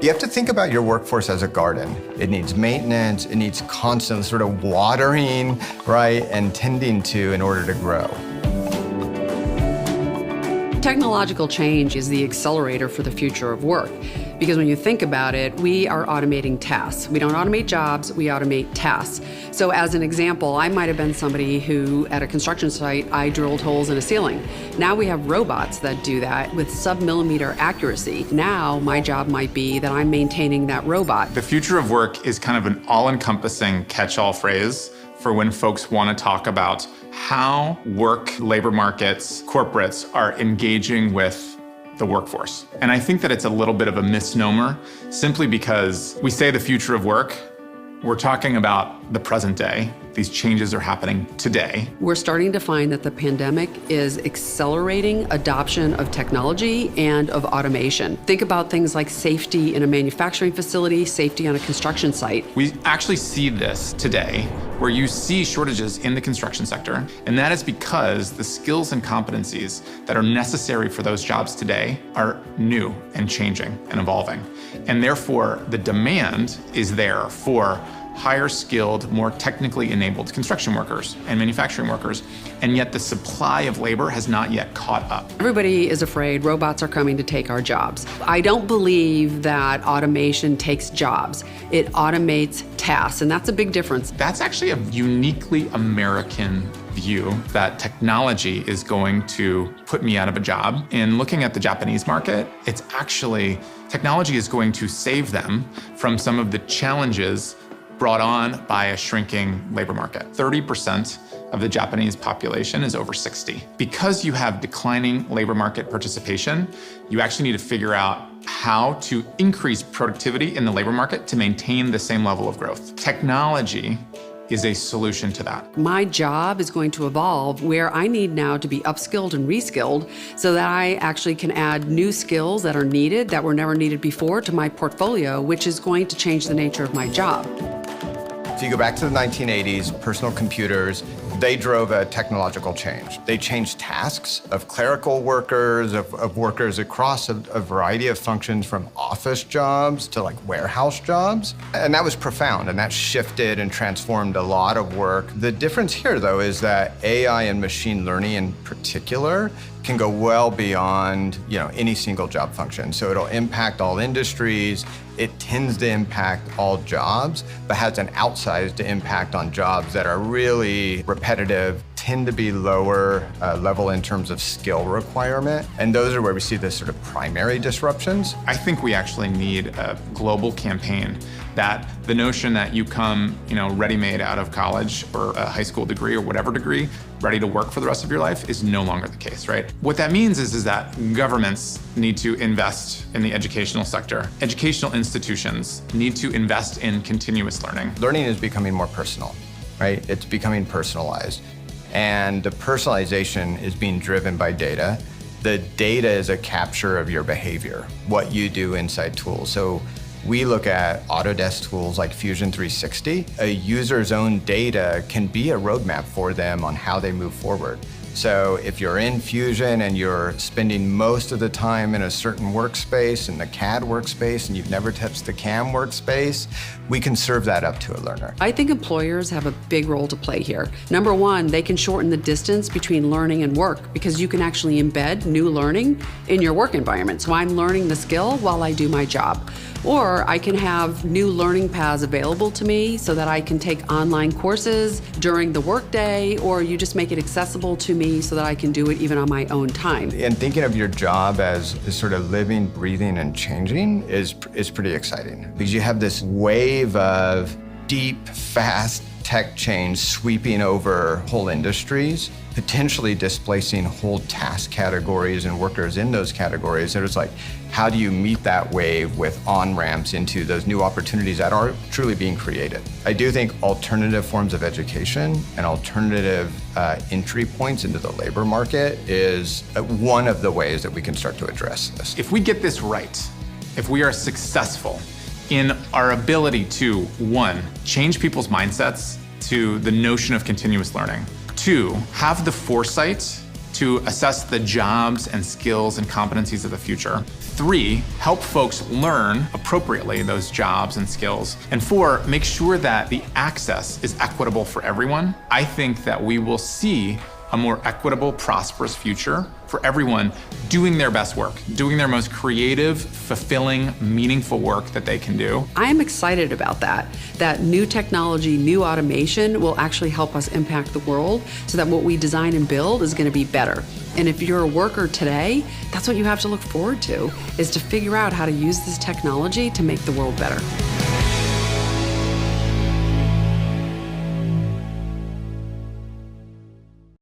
You have to think about your workforce as a garden. It needs maintenance, it needs constant sort of watering, right, and tending to in order to grow. Technological change is the accelerator for the future of work. Because when you think about it, we are automating tasks. We don't automate jobs, we automate tasks. So as an example, I might have been somebody who, at a construction site, I drilled holes in a ceiling. Now we have robots that do that with sub-millimeter accuracy. Now my job might be that I'm maintaining that robot. The future of work is kind of an all-encompassing catch-all phrase for when folks want to talk about how work, labor markets, corporates are engaging with the workforce. And I think that it's a little bit of a misnomer simply because we say the future of work, we're talking about the present day. These changes are happening today. We're starting to find that the pandemic is accelerating adoption of technology and of automation. Think about things like safety in a manufacturing facility, safety on a construction site. We actually see this today where you see shortages in the construction sector, and that is because the skills and competencies that are necessary for those jobs today are new and changing and evolving. And therefore, the demand is there for higher skilled, more technically enabled construction workers and manufacturing workers, and yet the supply of labor has not yet caught up. Everybody is afraid robots are coming to take our jobs. I don't believe that automation takes jobs. It automates tasks, and that's a big difference. That's actually a uniquely American view that technology is going to put me out of a job. In looking at the Japanese market, it's actually, technology is going to save them from some of the challenges brought on by a shrinking labor market. 30% of the Japanese population is over 60. Because you have declining labor market participation, you actually need to figure out how to increase productivity in the labor market to maintain the same level of growth. Technology is a solution to that. My job is going to evolve where I need now to be upskilled and reskilled so that I actually can add new skills that are needed, that were never needed before, to my portfolio, which is going to change the nature of my job. If you go back to the 1980s, personal computers, they drove a technological change. They changed tasks of clerical workers, of workers across a variety of functions, from office jobs to like warehouse jobs. And that was profound, and that shifted and transformed a lot of work. The difference here, though, is that AI and machine learning in particular can go well beyond, any single job function. So it'll impact all industries. It tends to impact all jobs, but has an outsized impact on jobs that are really repetitive, tend to be lower level in terms of skill requirement. And those are where we see the sort of primary disruptions. I think we actually need a global campaign that the notion that you come, ready-made out of college or a high school degree or whatever degree, ready to work for the rest of your life is no longer the case, right? What that means is that governments need to invest in the educational sector. Educational institutions need to invest in continuous learning. Learning is becoming more personal, right? It's becoming personalized. And the personalization is being driven by data. The data is a capture of your behavior, what you do inside tools. So we look at Autodesk tools like Fusion 360. A user's own data can be a roadmap for them on how they move forward. So if you're in Fusion and you're spending most of the time in a certain workspace, in the CAD workspace, and you've never touched the CAM workspace, we can serve that up to a learner. I think employers have a big role to play here. Number one, they can shorten the distance between learning and work because you can actually embed new learning in your work environment. So I'm learning the skill while I do my job. Or I can have new learning paths available to me so that I can take online courses during the workday, or you just make it accessible to me so that I can do it even on my own time. And thinking of your job as sort of living, breathing, and changing is pretty exciting, because you have this wave of deep, fast tech change sweeping over whole industries, potentially displacing whole task categories and workers in those categories. And it's like, how do you meet that wave with on-ramps into those new opportunities that are truly being created? I do think alternative forms of education and alternative entry points into the labor market is one of the ways that we can start to address this. If we get this right, if we are successful in our ability to, one, change people's mindsets to the notion of continuous learning, two, have the foresight to assess the jobs and skills and competencies of the future. 3, help folks learn appropriately those jobs and skills. And 4, make sure that the access is equitable for everyone. I think that we will see a more equitable, prosperous future for everyone doing their best work, doing their most creative, fulfilling, meaningful work that they can do. I am excited about that new technology, new automation will actually help us impact the world so that what we design and build is going to be better. And if you're a worker today, that's what you have to look forward to, is to figure out how to use this technology to make the world better.